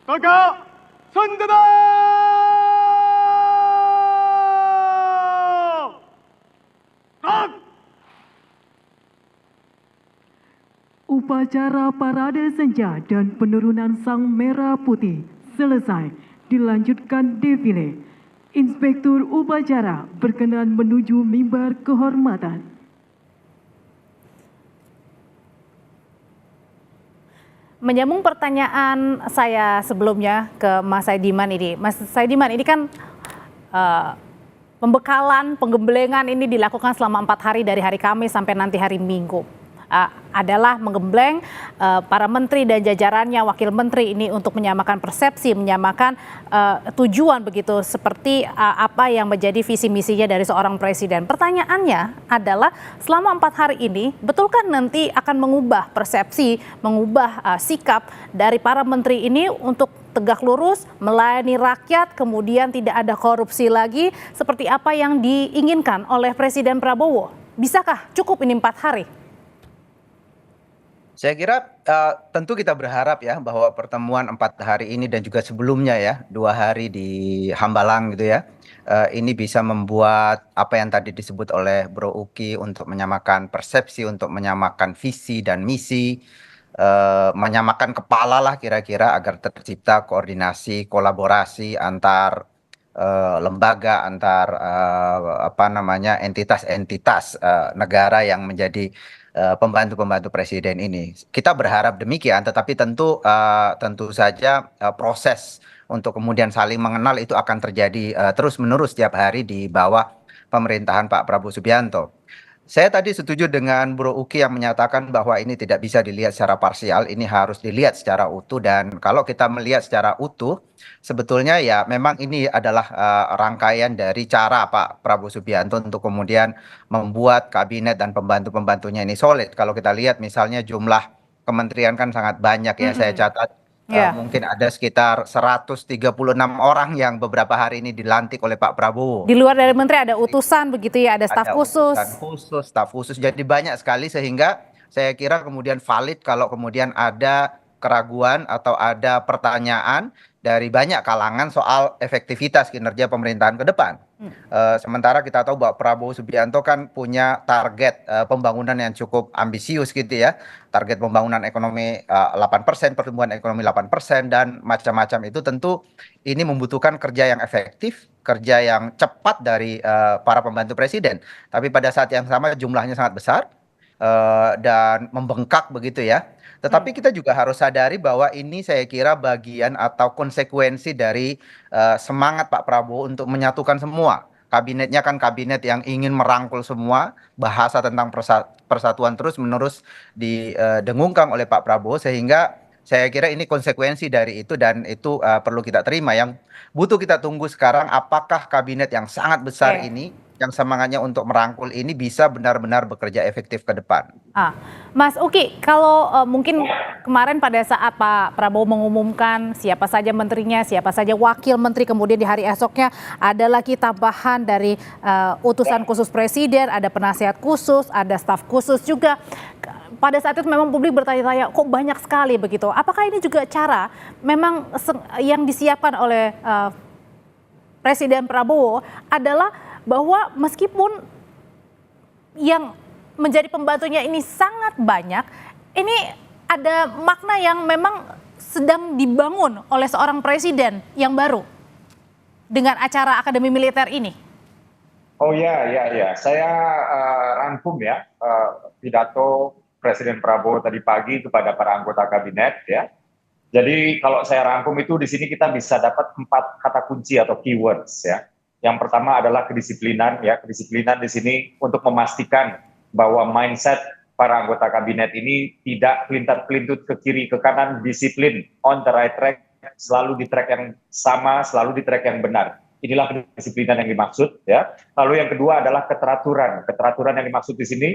Kakak Sandera! Tak! Upacara parade senja dan penurunan sang merah putih selesai, dilanjutkan defile. Inspektur upacara berkenan menuju mimbar kehormatan. Menyambung pertanyaan saya sebelumnya ke Mas Saidiman ini. Mas Saidiman, ini kan pembekalan, penggemblengan ini dilakukan selama 4 hari dari hari Kamis sampai nanti hari Minggu. Adalah menggembleng para menteri dan jajarannya, wakil menteri ini untuk menyamakan persepsi, menyamakan tujuan begitu seperti apa yang menjadi visi misinya dari seorang presiden. Pertanyaannya adalah selama 4 hari ini, betulkah nanti akan mengubah persepsi, mengubah sikap dari para menteri ini untuk tegak lurus, melayani rakyat, kemudian tidak ada korupsi lagi, seperti apa yang diinginkan oleh Presiden Prabowo? Bisakah cukup ini 4 hari? Saya kira tentu kita berharap ya bahwa pertemuan 4 hari ini dan juga sebelumnya ya 2 hari di Hambalang gitu ya, ini bisa membuat apa yang tadi disebut oleh Bro Uki untuk menyamakan persepsi, untuk menyamakan visi dan misi, menyamakan kepala lah kira-kira agar tercipta koordinasi, kolaborasi antar lembaga, antar entitas-entitas negara yang menjadi pembantu-pembantu presiden ini. Kita berharap demikian, tetapi tentu saja proses untuk kemudian saling mengenal itu akan terjadi terus-menerus setiap hari di bawah pemerintahan Pak Prabowo Subianto. Saya tadi setuju dengan Bro Uki yang menyatakan bahwa ini tidak bisa dilihat secara parsial, ini harus dilihat secara utuh, dan kalau kita melihat secara utuh, sebetulnya ya memang ini adalah rangkaian dari cara Pak Prabowo Subianto untuk kemudian membuat kabinet dan pembantu-pembantunya ini solid. Kalau kita lihat misalnya jumlah kementerian kan sangat banyak ya, saya catat mungkin ada sekitar 136 orang yang beberapa hari ini dilantik oleh Pak Prabowo. Di luar dari menteri ada utusan begitu ya, ada staf khusus. Staf khusus. Jadi banyak sekali sehingga saya kira kemudian valid kalau kemudian ada keraguan atau ada pertanyaan dari banyak kalangan soal efektivitas kinerja pemerintahan ke depan. Sementara kita tahu bahwa Prabowo Subianto kan punya target pembangunan yang cukup ambisius gitu ya. Target pembangunan ekonomi 8%, pertumbuhan ekonomi 8%, dan macam-macam itu tentu ini membutuhkan kerja yang efektif, kerja yang cepat dari para pembantu presiden. Tapi pada saat yang sama jumlahnya sangat besar dan membengkak begitu ya. Tetapi kita juga harus sadari bahwa ini saya kira bagian atau konsekuensi dari semangat Pak Prabowo untuk menyatukan semua. Kabinetnya kan kabinet yang ingin merangkul semua, bahasa tentang persatuan terus-menerus didengungkan oleh Pak Prabowo, sehingga saya kira ini konsekuensi dari itu, dan itu perlu kita terima. Yang butuh kita tunggu sekarang, apakah kabinet yang sangat besar ini, yang semangatnya untuk merangkul ini bisa benar-benar bekerja efektif ke depan. Mas Uki, kalau mungkin kemarin pada saat Pak Prabowo mengumumkan siapa saja menterinya, siapa saja wakil menteri, kemudian di hari esoknya ada lagi tambahan dari utusan khusus presiden, ada penasihat khusus, ada staf khusus juga. Pada saat itu memang publik bertanya-tanya, kok banyak sekali begitu. Apakah ini juga cara memang yang disiapkan oleh Presiden Prabowo adalah bahwa meskipun yang menjadi pembantunya ini sangat banyak, ini ada makna yang memang sedang dibangun oleh seorang presiden yang baru dengan acara Akademi Militer ini? Oh ya, saya rangkum ya pidato Presiden Prabowo tadi pagi kepada para anggota kabinet ya. Jadi kalau saya rangkum itu di sini kita bisa dapat 4 kata kunci atau keywords ya. Yang pertama adalah kedisiplinan ya. Kedisiplinan di sini untuk memastikan bahwa mindset para anggota kabinet ini tidak pelintar-pelintut ke kiri ke kanan, disiplin on the right track, selalu di track yang sama, selalu di track yang benar. Inilah kedisiplinan yang dimaksud ya. Lalu yang kedua adalah keteraturan. Keteraturan yang dimaksud di sini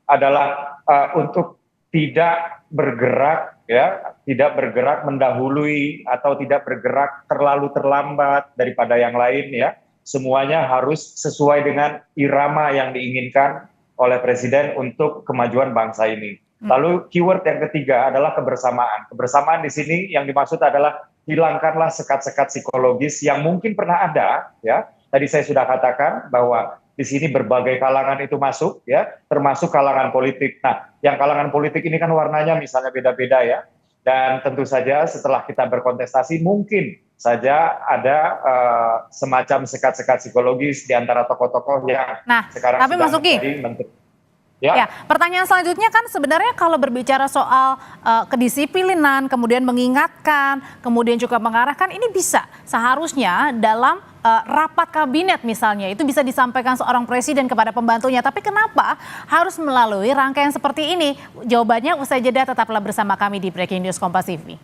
adalah untuk tidak bergerak ya, tidak bergerak mendahului atau tidak bergerak terlalu terlambat daripada yang lain ya. Semuanya harus sesuai dengan irama yang diinginkan oleh presiden untuk kemajuan bangsa ini. Lalu keyword yang ketiga adalah kebersamaan. Kebersamaan di sini yang dimaksud adalah hilangkanlah sekat-sekat psikologis yang mungkin pernah ada, ya. Tadi saya sudah katakan bahwa di sini berbagai kalangan itu masuk, ya, termasuk kalangan politik. Nah, yang kalangan politik ini kan warnanya misalnya beda-beda, ya. Dan tentu saja setelah kita berkontestasi mungkin saja ada semacam sekat-sekat psikologis di antara tokoh-tokoh yang sekarang tapi sudah Mas Uki, menjadi menteri. ya, pertanyaan selanjutnya kan sebenarnya kalau berbicara soal kedisiplinan, kemudian mengingatkan, kemudian juga mengarahkan, ini bisa seharusnya dalam rapat kabinet misalnya, itu bisa disampaikan seorang presiden kepada pembantunya. Tapi kenapa harus melalui rangkaian seperti ini? Jawabannya usai jeda, tetaplah bersama kami di Breaking News Kompas TV.